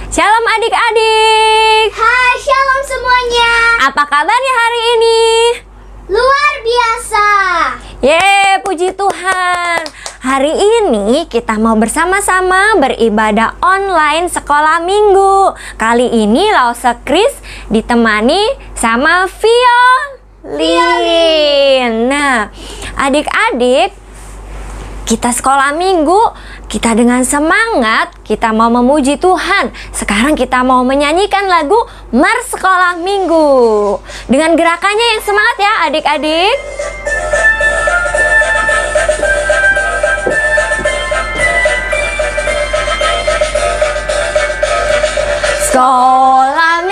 Shalom adik-adik. Hai, shalom semuanya. Apa kabarnya hari ini? Luar biasa. Yeay, puji Tuhan. Hari ini kita mau bersama-sama beribadah online sekolah minggu. Kali ini Lause Kris ditemani sama Violin. Nah, adik-adik, kita sekolah minggu, kita dengan semangat, kita mau memuji Tuhan. Sekarang kita mau menyanyikan lagu Mars Sekolah Minggu. Dengan gerakannya yang semangat ya adik-adik. Sekolah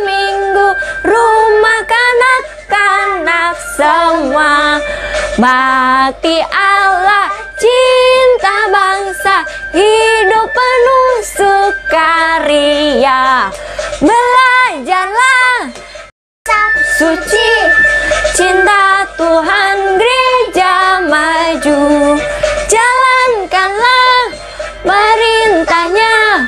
minggu, rumah kanak-kanak semua. Bakti Allah, cinta bangsa, hidup penuh sukaria. Belajarlah suci, cinta Tuhan, gereja maju. Jalankanlah perintahnya,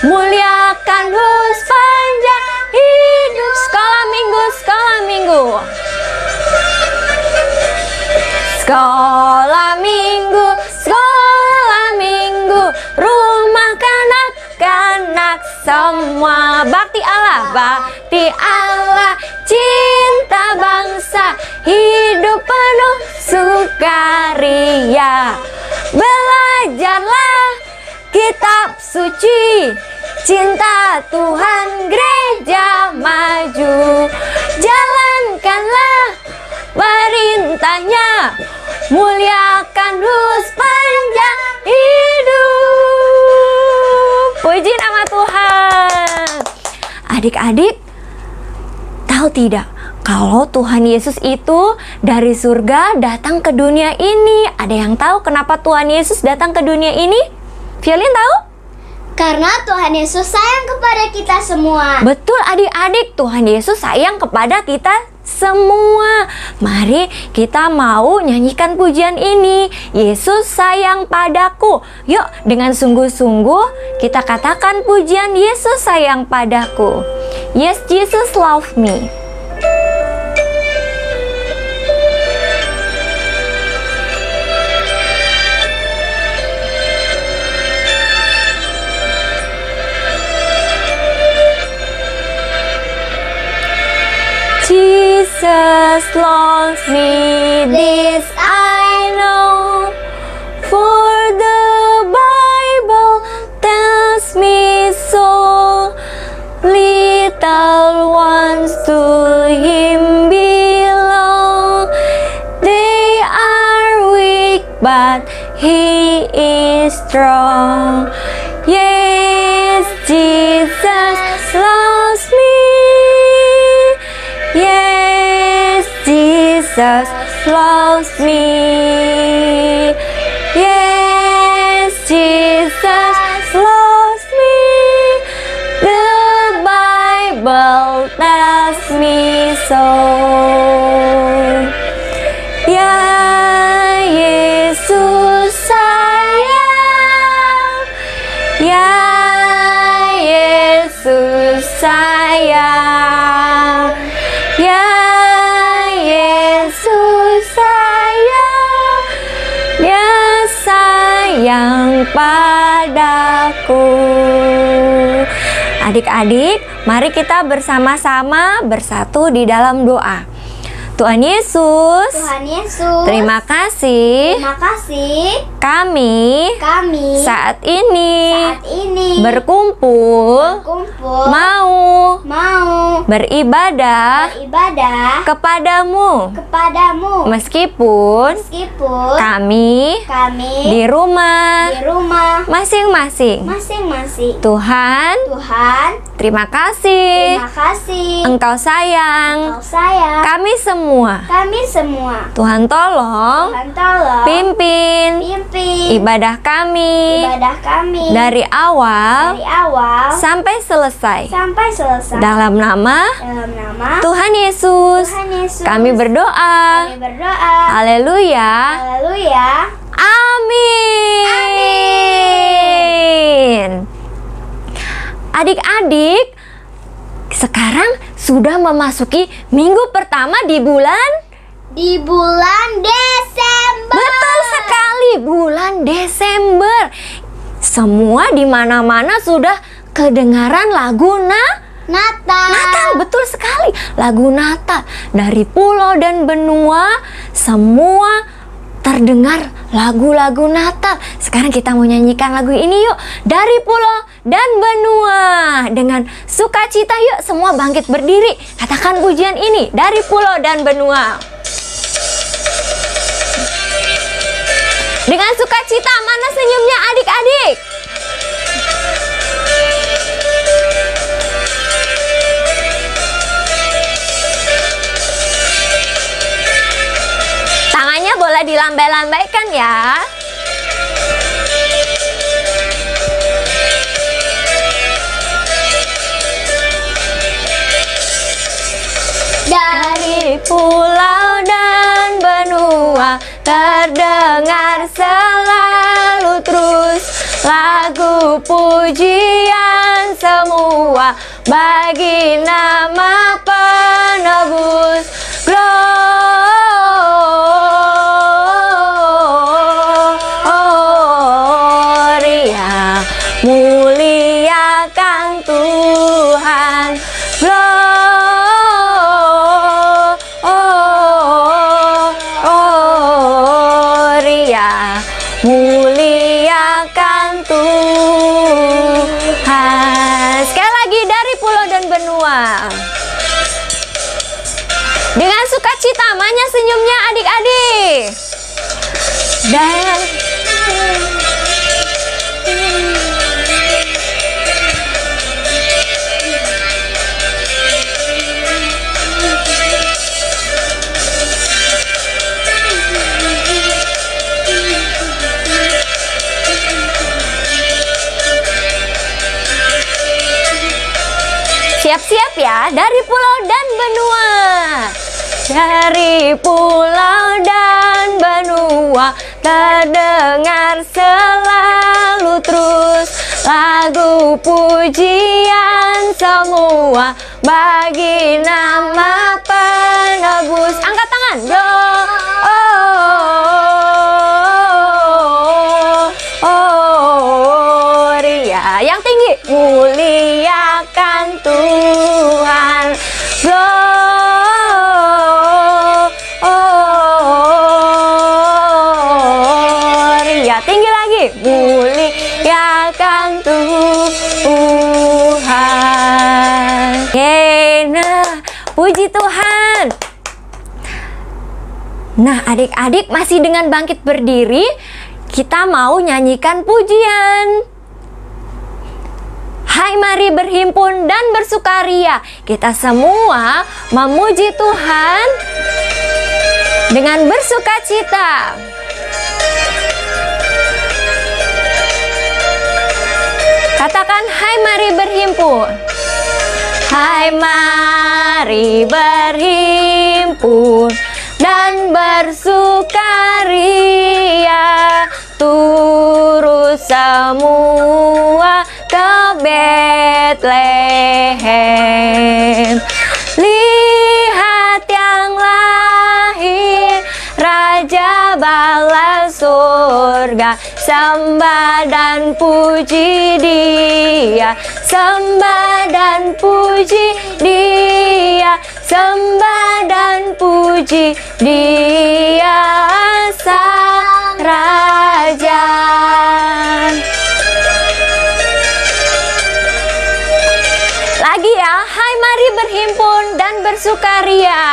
muliakan Hus panjang hidup. Sekolah minggu, sekolah minggu. Sekolah minggu, rumah kanak-kanak semua. Bakti Allah, cinta bangsa, hidup penuh sukaria. Belajarlah kitab suci, cinta Tuhan, gereja maju. Jalankanlah perintahnya, muliakan Hus panjang hidup. Puji nama Tuhan. Adik-adik, tahu tidak kalau Tuhan Yesus itu dari surga datang ke dunia ini? Ada yang tahu kenapa Tuhan Yesus datang ke dunia ini? Violin tahu? Karena Tuhan Yesus sayang kepada kita semua. Betul adik-adik, Tuhan Yesus sayang kepada kita semua. Mari kita mau nyanyikan pujian ini. Yesus sayang padaku. Yuk dengan sungguh-sungguh kita katakan pujian Yesus sayang padaku. Yes, Jesus love me. Jesus loves me, this I know, for the Bible tells me so. Little ones to Him belong, they are weak but He is strong. Yes, Jesus loves me. Yes, Jesus loves me. Yes, Jesus loves me. The Bible tells me so. Ya Yesus sayang, ya Yesus sayang. Ya Yesus sayang, Dia sayang padaku. Adik-adik, mari kita bersama-sama bersatu di dalam doa. Tuhan Yesus, terima kasih kami saat ini berkumpul mau beribadah kepadamu meskipun kami di rumah masing-masing. Tuhan, terima kasih Engkau sayang kami semua. Tuhan tolong pimpin ibadah kami dari awal sampai selesai. Dalam nama Tuhan Yesus kami berdoa. Haleluya. Amin. Adik-adik, sekarang sudah memasuki minggu pertama di bulan Desember. Betul sekali, bulan Desember. Semua di mana-mana sudah kedengaran lagu Natal, betul sekali. Lagu Natal dari pulau dan benua, semua terdengar lagu-lagu Natal. Sekarang kita mau nyanyikan lagu ini yuk. Dari pulau dan benua. Dengan sukacita yuk semua bangkit berdiri. Katakan pujian ini. Dari pulau dan benua. Dengan sukacita, mana senyumnya adik-adik? pulau dan benua, terdengar selalu terus lagu pujian semua bagi nama penebus. Gloria, muliakan Tuhan. Gloria, muliakan Tuhan. Sekali lagi, dari pulau dan benua. Dengan sukacita, mana senyumnya adik-adik? Dan siap-siap ya, dari pulau dan benua. Dari pulau dan benua, terdengar selalu terus lagu pujian semua bagi nama penebus. Angkat tangan. Gloria, yang tinggi. Muliakan Tuhan. Gloria, tinggi lagi. Muliakan Tuhan. Nah, puji Tuhan. Nah, adik-adik, masih dengan bangkit berdiri, kita mau nyanyikan pujian. Hai, mari berhimpun dan bersukaria. Kita semua memuji Tuhan dengan bersukacita. Katakan, hai mari berhimpun. Hai, mari berhimpun dan bersukaria, turut semua ke Betlehem. Lihat yang lahir, Raja bala surga. Sembah dan puji Dia, sembah dan puji Dia, sembah dan puji Dia, Sang Raja. Lagi ya, hai mari berhimpun dan bersukaria.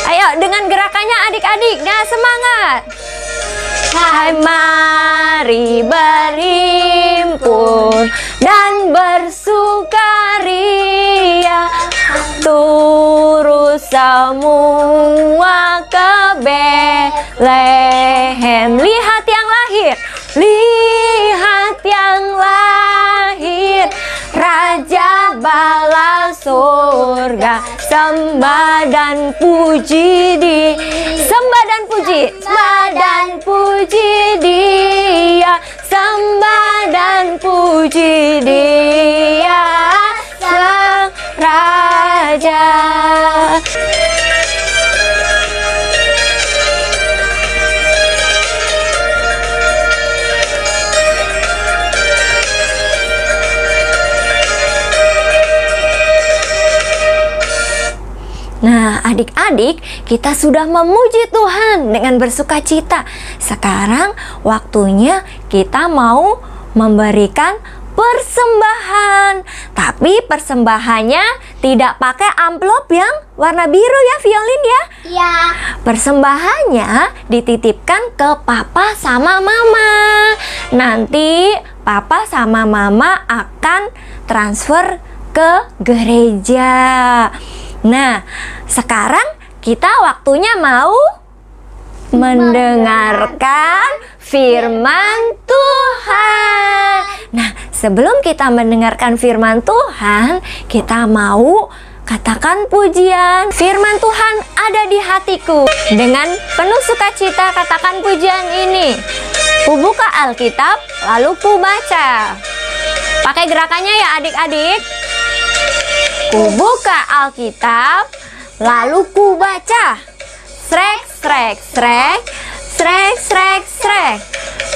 Ayo dengan gerakannya adik-adik, nah semangat. Hai mari berhimpun dan bersukaria, turut semua ke Betlehem. Lihat yang lahir, lihat yang lahir, Raja bala surga. Sembah dan puji Dia, sembah dan puji, sembah dan puji Dia, sembah dan puji Dia, Sang Raja. Nah, adik-adik, kita sudah memuji Tuhan dengan bersukacita. Sekarang waktunya kita mau memberikan persembahan. Tapi persembahannya tidak pakai amplop yang warna biru ya, Violin ya? Iya. Persembahannya dititipkan ke papa sama mama. Nanti papa sama mama akan transfer ke gereja. Nah, sekarang kita waktunya mau mendengarkan firman Tuhan. Nah, sebelum kita mendengarkan firman Tuhan, kita mau katakan pujian. Firman Tuhan ada di hatiku. Dengan penuh sukacita katakan pujian ini. Ku buka Alkitab, lalu ku baca. Pakai gerakannya ya adik-adik. Ku buka Alkitab, lalu ku baca. Srek, srek, srek, srek, srek, srek.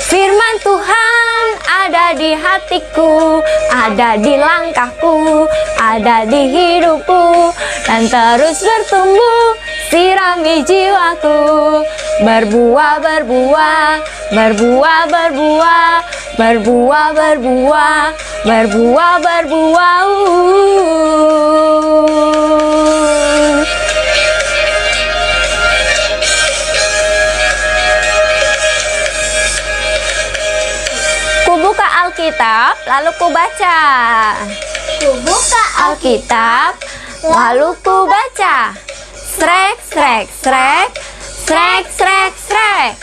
Firman Tuhan ada di hatiku, ada di langkahku, ada di hidupku, dan terus bertumbuh, sirami jiwaku. Berbuah, berbuah, berbuah, berbuah, berbuah, berbuah, berbuah, berbuah. Buka Alkitab, lalu ku baca. Ku buka Alkitab, lalu ku baca. Srek, srek, srek, srek, srek, srek.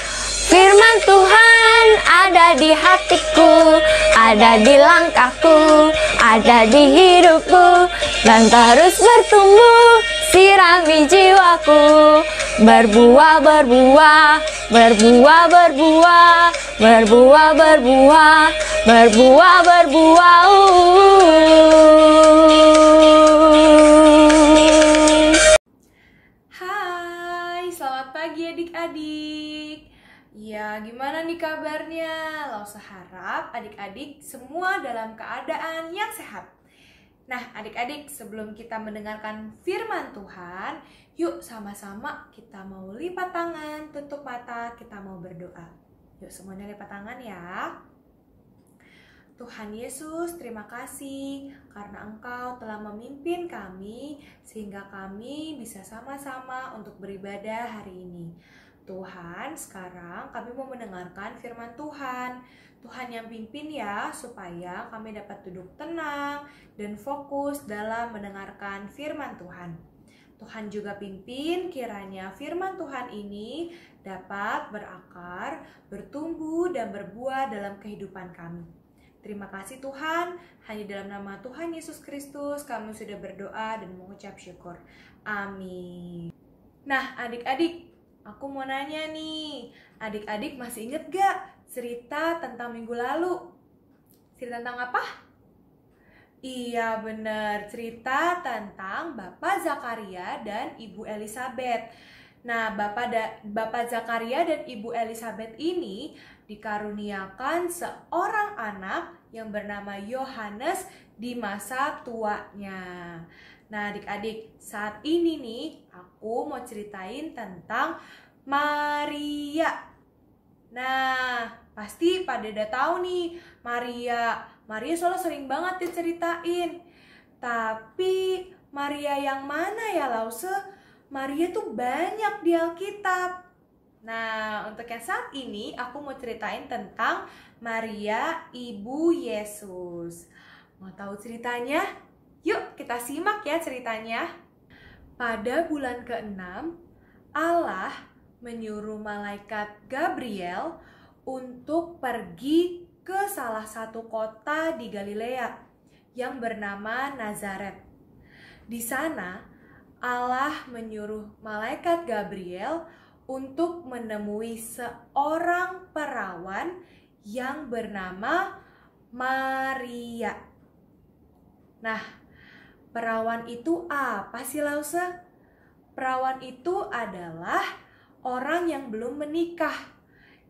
Firman Tuhan ada di hatiku, ada di langkahku, ada di hidupku, dan terus bertumbuh, sirami jiwaku. Berbuah, berbuah, berbuah, berbuah, berbuah, berbuah, berbuah, berbuah. Hai, selamat pagi adik-adik. Ya, gimana nih kabarnya? Lausa harap adik-adik semua dalam keadaan yang sehat. Nah, adik-adik, sebelum kita mendengarkan firman Tuhan, yuk sama-sama kita mau lipat tangan, tutup mata, kita mau berdoa. Yuk semuanya lipat tangan ya. Tuhan Yesus, terima kasih karena Engkau telah memimpin kami sehingga kami bisa sama-sama untuk beribadah hari ini. Tuhan, sekarang kami mau mendengarkan firman Tuhan. Tuhan yang pimpin ya, supaya kami dapat duduk tenang dan fokus dalam mendengarkan firman Tuhan. Tuhan juga pimpin kiranya firman Tuhan ini dapat berakar, bertumbuh, dan berbuah dalam kehidupan kami. Terima kasih Tuhan, hanya dalam nama Tuhan Yesus Kristus kami sudah berdoa dan mengucap syukur. Amin. Nah adik-adik, aku mau nanya nih, adik-adik masih inget gak cerita tentang minggu lalu? Cerita tentang apa? Iya bener, cerita tentang Bapak Zakaria dan Ibu Elisabeth. Nah, Bapak Zakaria dan Ibu Elisabeth ini dikaruniakan seorang anak yang bernama Yohanes di masa tuanya. Nah, adik-adik, saat ini nih aku mau ceritain tentang Maria. Nah, pasti pada udah tahu nih Maria soalnya sering banget diceritain. Tapi Maria yang mana ya Lause? Maria tuh banyak di Alkitab. Nah, untuk yang saat ini aku mau ceritain tentang Maria Ibu Yesus. Mau tahu ceritanya? Yuk kita simak ya ceritanya. Pada bulan ke-6, Allah menyuruh malaikat Gabriel untuk pergi ke salah satu kota di Galilea yang bernama Nazaret. Di sana, Allah menyuruh malaikat Gabriel untuk menemui seorang perawan yang bernama Maria. Nah, perawan itu apa sih Lause? Perawan itu adalah orang yang belum menikah.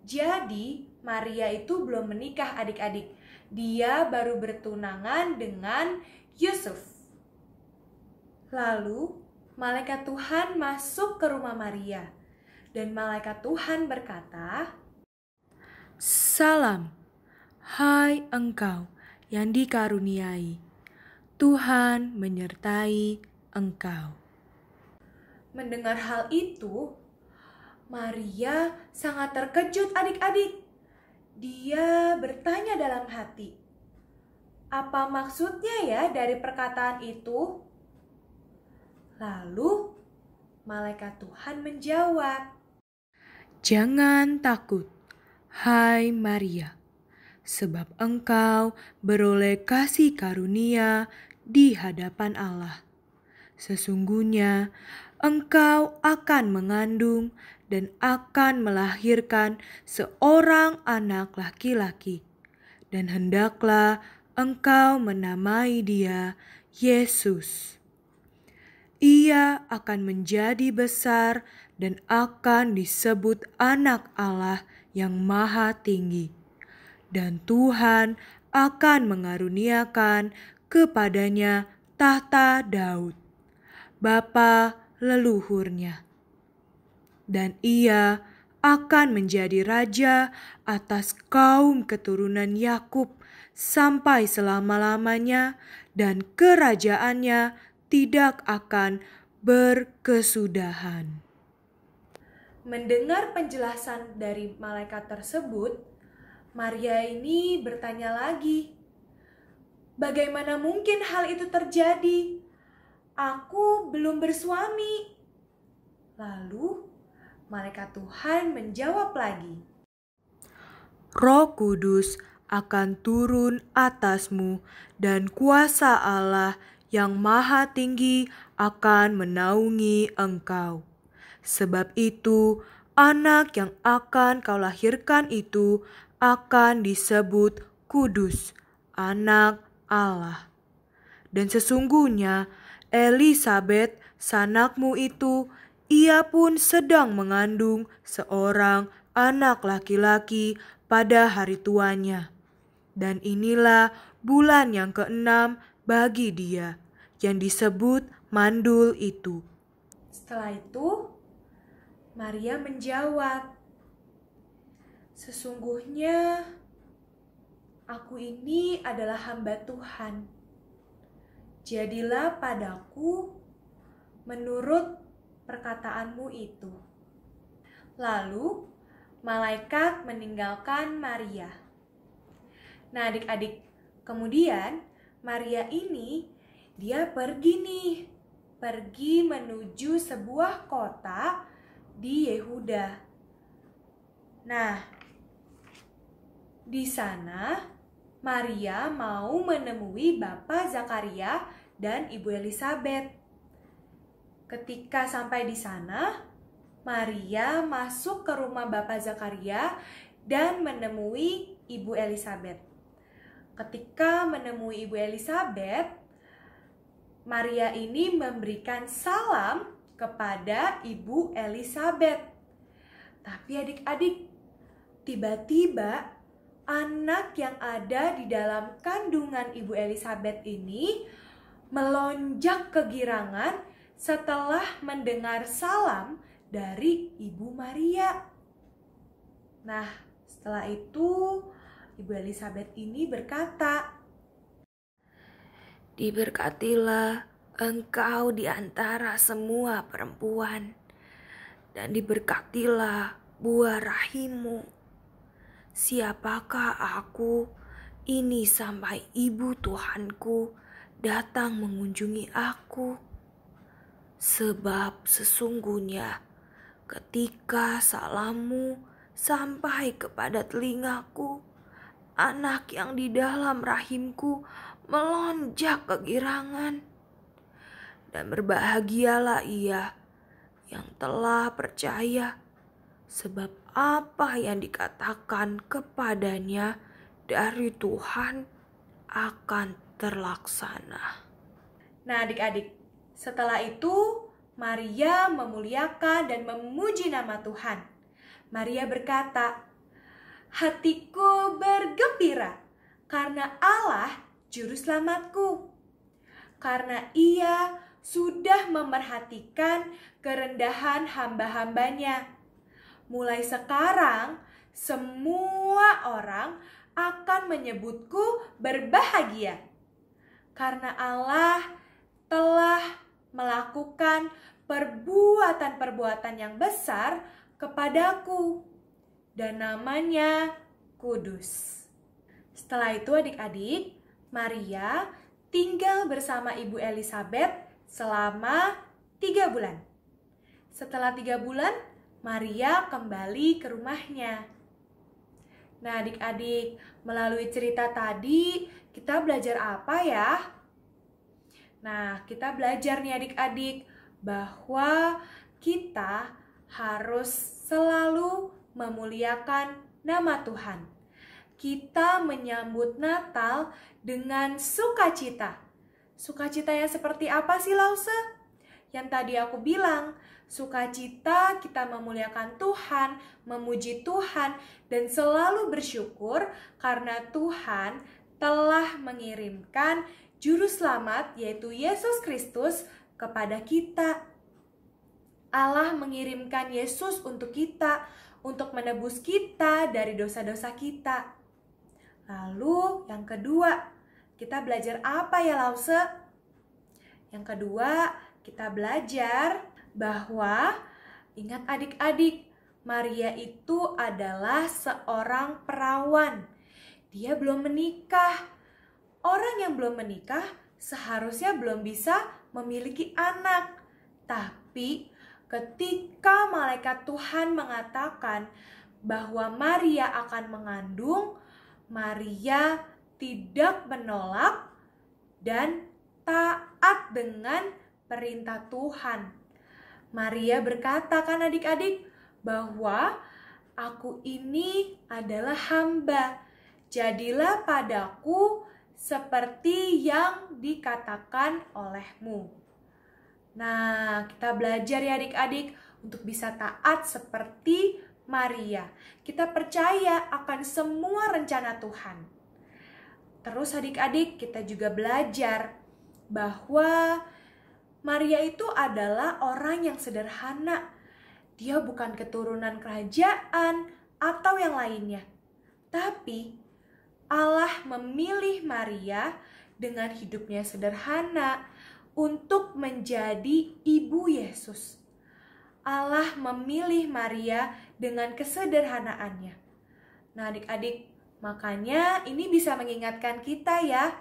Jadi, Maria itu belum menikah adik-adik. Dia baru bertunangan dengan Yusuf. Lalu, malaikat Tuhan masuk ke rumah Maria. Dan malaikat Tuhan berkata, "Salam, hai engkau yang dikaruniai. Tuhan menyertai engkau." Mendengar hal itu, Maria sangat terkejut adik-adik. Dia bertanya dalam hati, apa maksudnya ya dari perkataan itu? Lalu malaikat Tuhan menjawab, "Jangan takut, hai Maria, sebab engkau beroleh kasih karunia di hadapan Allah. Sesungguhnya engkau akan mengandung dan akan melahirkan seorang anak laki-laki, dan hendaklah engkau menamai dia Yesus. Ia akan menjadi besar dan akan disebut Anak Allah yang Maha Tinggi. Dan Tuhan akan mengaruniakan kepadanya tahta Daud, bapa leluhurnya. Dan ia akan menjadi raja atas kaum keturunan Yakub sampai selama-lamanya, dan kerajaannya tidak akan berkesudahan. Mendengar penjelasan dari malaikat tersebut, Maria ini bertanya lagi, "Bagaimana mungkin hal itu terjadi? Aku belum bersuami." Lalu, malaikat Tuhan menjawab lagi, Roh Kudus akan turun atasmu, dan kuasa Allah yang Maha Tinggi akan menaungi engkau. Sebab itu, anak yang akan kau lahirkan itu akan disebut Kudus, Anak Allah. Dan sesungguhnya Elisabet, sanakmu itu, ia pun sedang mengandung seorang anak laki-laki pada hari tuanya. Dan inilah bulan yang ke-6 bagi dia, yang disebut mandul itu. Setelah itu, Maria menjawab, "Sesungguhnya aku ini adalah hamba Tuhan. Jadilah padaku menurut perkataanmu itu." Lalu, malaikat meninggalkan Maria. Nah, adik-adik, kemudian Maria ini dia pergi menuju sebuah kota di Yehuda. Nah, di sana Maria mau menemui Bapak Zakaria dan Ibu Elisabet. Ketika sampai di sana, Maria masuk ke rumah Bapak Zakaria dan menemui Ibu Elisabet. Ketika menemui Ibu Elisabet, Maria ini memberikan salam kepada Ibu Elisabet. Tapi adik-adik, tiba-tiba anak yang ada di dalam kandungan Ibu Elisabet ini melonjak kegirangan setelah mendengar salam dari Ibu Maria. Nah, setelah itu Ibu Elisabet ini berkata, Diberkatilah engkau di antara semua perempuan, dan diberkatilah buah rahimmu. Siapakah aku ini sampai ibu Tuhanku datang mengunjungi aku? Sebab sesungguhnya ketika salammu sampai kepada telingaku, anak yang di dalam rahimku melonjak kegirangan. Dan berbahagialah ia yang telah percaya, sebab apa yang dikatakan kepadanya dari Tuhan akan terlaksana. Nah, adik-adik, setelah itu Maria memuliakan dan memuji nama Tuhan. Maria berkata, "Hatiku bergembira karena Allah Juru Selamatku, karena Ia sudah memerhatikan kerendahan hamba-hambanya. Mulai sekarang semua orang akan menyebutku berbahagia, karena Allah telah melakukan perbuatan-perbuatan yang besar kepadaku, dan namanya kudus." Setelah itu adik-adik, Maria tinggal bersama Ibu Elisabet selama 3 bulan. Setelah 3 bulan, Maria kembali ke rumahnya. Nah, adik-adik, melalui cerita tadi kita belajar apa ya? Nah, kita belajar nih adik-adik bahwa kita harus selalu memuliakan nama Tuhan. Kita menyambut Natal dengan sukacita. Sukacita yang seperti apa sih, Lause? Yang tadi aku bilang, sukacita kita memuliakan Tuhan, memuji Tuhan, dan selalu bersyukur karena Tuhan telah mengirimkan Juru Selamat, yaitu Yesus Kristus, kepada kita. Allah mengirimkan Yesus untuk kita, untuk menebus kita dari dosa-dosa kita. Lalu yang kedua, kita belajar apa ya, Lause? Yang kedua, kita belajar bahwa, ingat adik-adik, Maria itu adalah seorang perawan. Dia belum menikah. Orang yang belum menikah seharusnya belum bisa memiliki anak. Tapi ketika malaikat Tuhan mengatakan bahwa Maria akan mengandung, Maria tidak menolak dan taat dengan perintah Tuhan. Maria berkata kan adik-adik bahwa aku ini adalah hamba. Jadilah padaku seperti yang dikatakan olehmu. Nah, kita belajar ya adik-adik untuk bisa taat seperti Maria. Kita percaya akan semua rencana Tuhan. Terus adik-adik kita juga belajar bahwa Maria itu adalah orang yang sederhana. Dia bukan keturunan kerajaan atau yang lainnya. Tapi Allah memilih Maria dengan hidupnya sederhana untuk menjadi ibu Yesus. Allah memilih Maria dengan kesederhanaannya. Nah adik-adik, makanya ini bisa mengingatkan kita ya,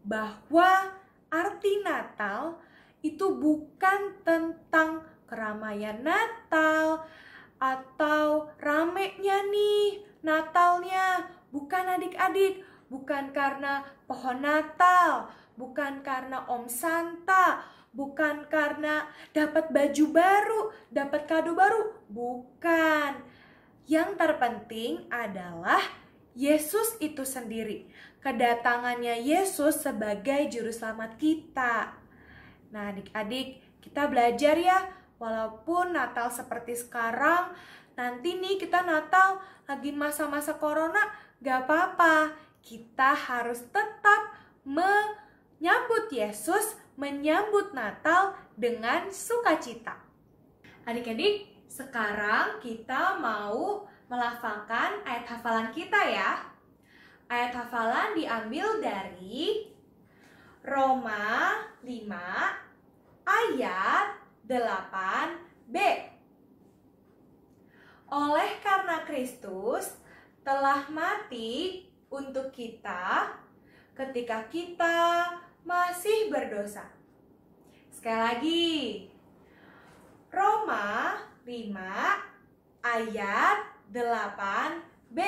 bahwa arti Natal itu bukan tentang keramaian Natal atau ramenya nih Natalnya. Bukan adik-adik, bukan karena pohon Natal, bukan karena Om Santa, bukan karena dapat baju baru, dapat kado baru, bukan. Yang terpenting adalah Yesus itu sendiri, kedatangannya Yesus sebagai juru selamat kita. Nah adik-adik, kita belajar ya, walaupun Natal seperti sekarang, nanti nih kita Natal lagi masa-masa corona, gak apa-apa, kita harus tetap menyambut Yesus, menyambut Natal dengan sukacita. Adik-adik, sekarang kita mau melafalkan ayat hafalan kita ya. Ayat hafalan diambil dari Roma 5 ayat 8b. Oleh karena Kristus telah mati untuk kita ketika kita masih berdosa. Sekali lagi, Roma 5 ayat 8b.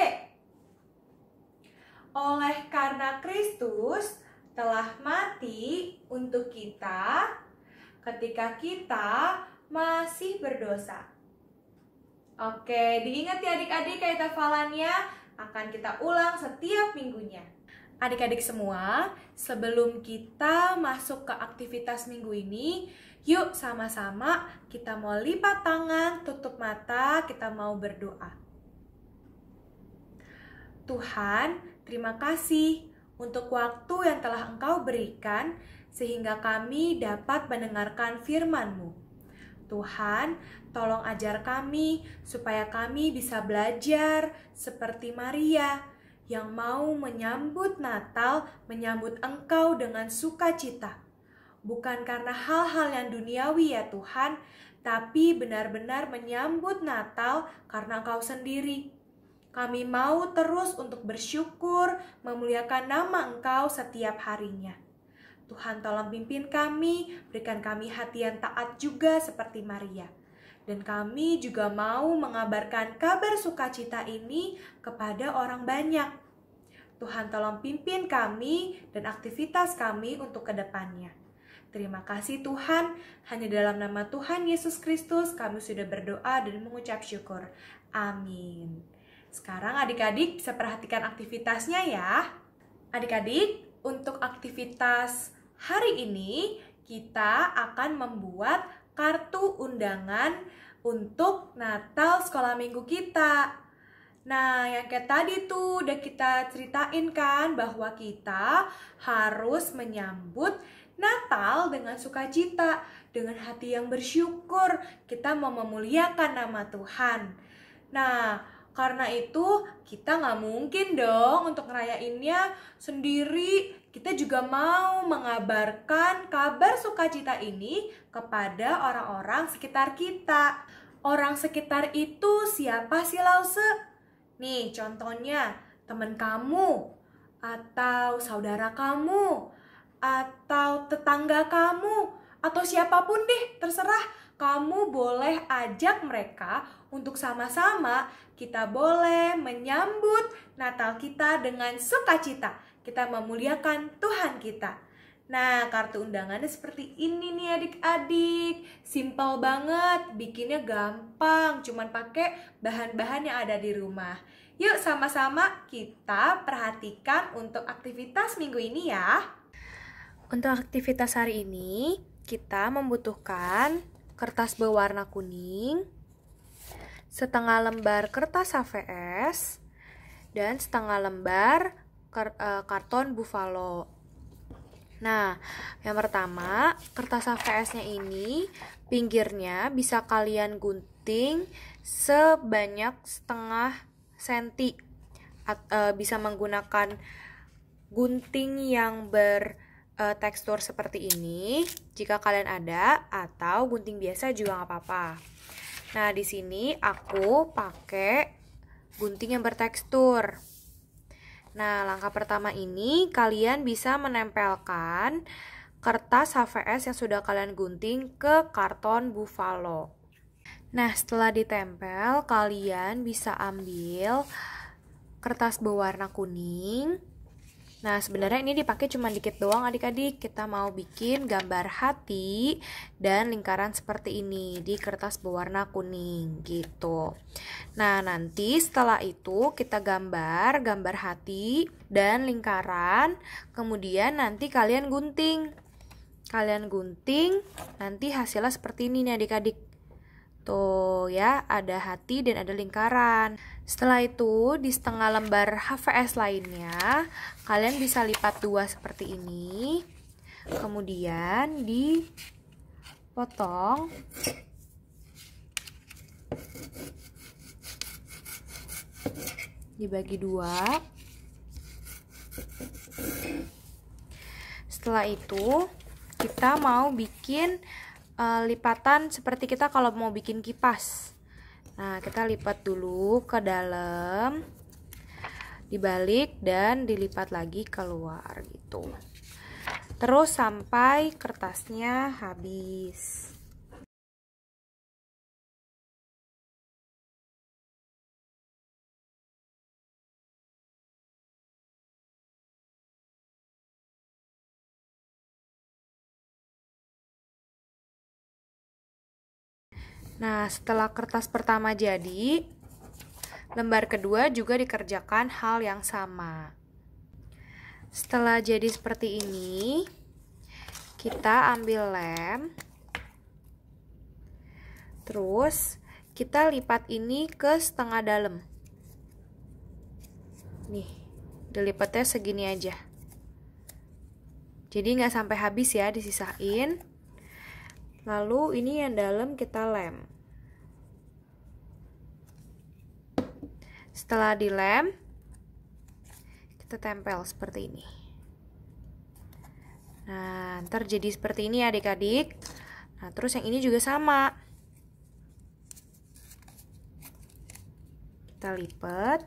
Oleh karena Kristus telah mati untuk kita ketika kita masih berdosa. Oke, diingat ya adik-adik ayat hafalannya, akan kita ulang setiap minggunya. Adik-adik semua, sebelum kita masuk ke aktivitas minggu ini, yuk sama-sama kita mau lipat tangan, tutup mata, kita mau berdoa. Tuhan, terima kasih untuk waktu yang telah Engkau berikan sehingga kami dapat mendengarkan firman-Mu. Tuhan, tolong ajar kami supaya kami bisa belajar seperti Maria yang mau menyambut Natal, menyambut Engkau dengan sukacita. Bukan karena hal-hal yang duniawi ya Tuhan, tapi benar-benar menyambut Natal karena Engkau sendiri. Kami mau terus untuk bersyukur, memuliakan nama Engkau setiap harinya. Tuhan tolong pimpin kami, berikan kami hati yang taat juga seperti Maria. Dan kami juga mau mengabarkan kabar sukacita ini kepada orang banyak. Tuhan tolong pimpin kami dan aktivitas kami untuk kedepannya. Terima kasih Tuhan, hanya dalam nama Tuhan Yesus Kristus kami sudah berdoa dan mengucap syukur. Amin. Sekarang adik-adik bisa perhatikan aktivitasnya ya. Adik-adik, untuk aktivitas hari ini kita akan membuat kartu undangan untuk Natal sekolah minggu kita. Nah, yang kayak tadi tuh udah kita ceritain kan bahwa kita harus menyambut Natal dengan sukacita, dengan hati yang bersyukur. Kita mau memuliakan nama Tuhan. Nah, karena itu kita nggak mungkin dong untuk ngerayainnya sendiri. Kita juga mau mengabarkan kabar sukacita ini kepada orang-orang sekitar kita. Orang sekitar itu siapa sih, Lause? Nih, contohnya teman kamu, atau saudara kamu, atau tetangga kamu, atau siapapun deh, terserah. Kamu boleh ajak mereka untuk sama-sama kita boleh menyambut Natal kita dengan sukacita. Kita memuliakan Tuhan kita. Nah, kartu undangannya seperti ini nih adik-adik. Simple banget, bikinnya gampang, cuman pakai bahan-bahan yang ada di rumah. Yuk sama-sama kita perhatikan untuk aktivitas minggu ini ya. Untuk aktivitas hari ini, kita membutuhkan kertas berwarna kuning, setengah lembar kertas HVS, dan setengah lembar karton buffalo. Nah, yang pertama, kertas HVS-nya ini pinggirnya bisa kalian gunting sebanyak setengah senti. Bisa menggunakan gunting yang tekstur seperti ini jika kalian ada, atau gunting biasa juga nggak apa-apa. Nah, di sini aku pakai gunting yang bertekstur. Nah, langkah pertama ini kalian bisa menempelkan kertas HVS yang sudah kalian gunting ke karton buffalo. Nah, setelah ditempel, kalian bisa ambil kertas berwarna kuning. Nah, sebenarnya ini dipakai cuma dikit doang adik-adik. Kita mau bikin gambar hati dan lingkaran seperti ini di kertas berwarna kuning gitu. Nah, nanti setelah itu kita gambar hati dan lingkaran. Kemudian nanti kalian gunting. Nanti hasilnya seperti ini nih adik-adik. Tuh ya, ada hati dan ada lingkaran. Setelah itu, di setengah lembar HVS lainnya, kalian bisa lipat dua seperti ini. Kemudian dipotong. Dibagi dua. Setelah itu, kita mau bikin lipatan seperti kita kalau mau bikin kipas. Nah, kita lipat dulu ke dalam, dibalik dan dilipat lagi keluar gitu. Terus sampai kertasnya habis. Nah, setelah kertas pertama jadi, lembar kedua juga dikerjakan hal yang sama. Setelah jadi seperti ini, kita ambil lem, terus kita lipat ini ke setengah dalam. Nih, dilipatnya segini aja. Jadi nggak sampai habis ya, disisain. Lalu ini yang dalam kita lem. Setelah dilem, kita tempel seperti ini. Nah, ntar jadi seperti ini adik-adik. Nah, terus yang ini juga sama. Kita lipat.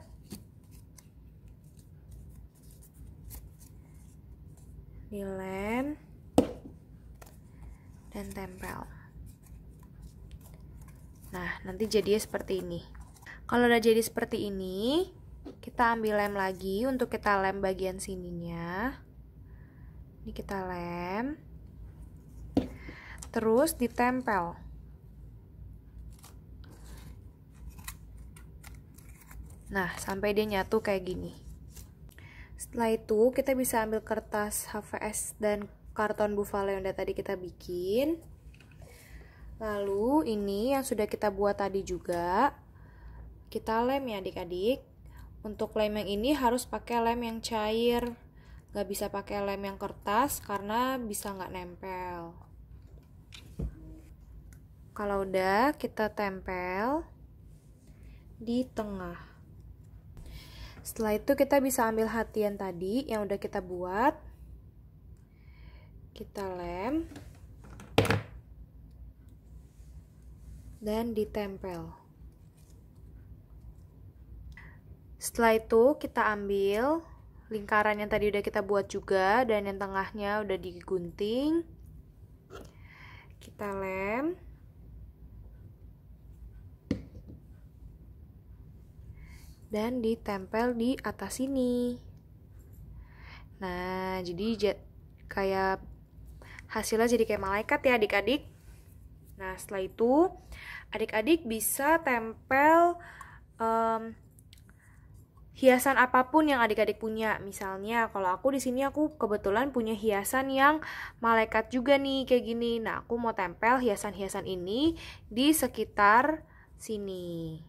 Dilem. Dan tempel. Nah, nanti jadinya seperti ini. Kalau udah jadi seperti ini, kita ambil lem lagi untuk kita lem bagian sininya. Ini kita lem. terus ditempel. Nah, sampai dia nyatu kayak gini. Setelah itu, kita bisa ambil kertas HVS dan karton buffalo yang udah tadi kita bikin. Lalu, ini yang sudah kita buat tadi juga, kita lem ya adik-adik. Untuk lem yang ini harus pakai lem yang cair. Gak bisa pakai lem yang kertas karena bisa nggak nempel. Kalau udah, kita tempel di tengah. Setelah itu kita bisa ambil hatian tadi yang udah kita buat. Kita lem. Dan ditempel. Setelah itu kita ambil lingkaran yang tadi udah kita buat juga dan yang tengahnya udah digunting. Kita lem. Dan ditempel di atas sini. Nah, jadi kayak hasilnya jadi kayak malaikat ya adik-adik. Nah, setelah itu adik-adik bisa tempel hiasan apapun yang adik-adik punya. Misalnya, kalau aku di sini aku kebetulan punya hiasan yang malaikat juga nih kayak gini. Nah, aku mau tempel hiasan-hiasan ini di sekitar sini.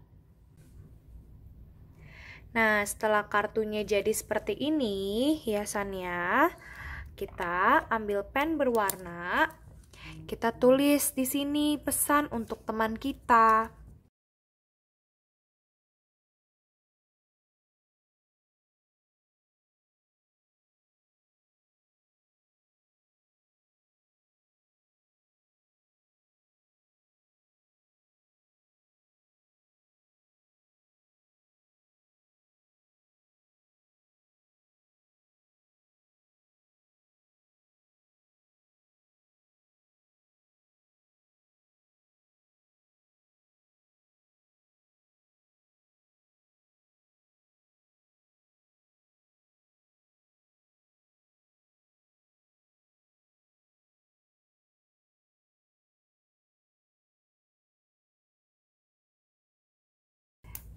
Nah, setelah kartunya jadi seperti ini hiasannya, kita ambil pen berwarna. Kita tulis di sini pesan untuk teman kita.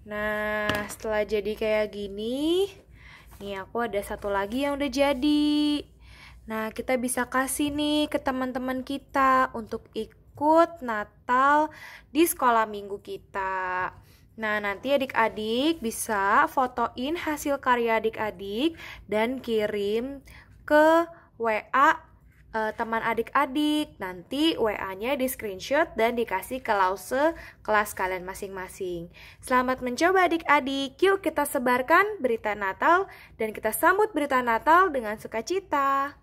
Nah, setelah jadi kayak gini, nih aku ada satu lagi yang udah jadi. Nah, kita bisa kasih nih ke teman-teman kita untuk ikut Natal di sekolah minggu kita. Nah, nanti adik-adik bisa fotoin hasil karya adik-adik dan kirim ke WA teman adik-adik. Nanti WA-nya di screenshot dan dikasih ke lause kelas kalian masing-masing. Selamat mencoba adik-adik. Yuk kita sebarkan berita Natal dan kita sambut berita Natal dengan sukacita.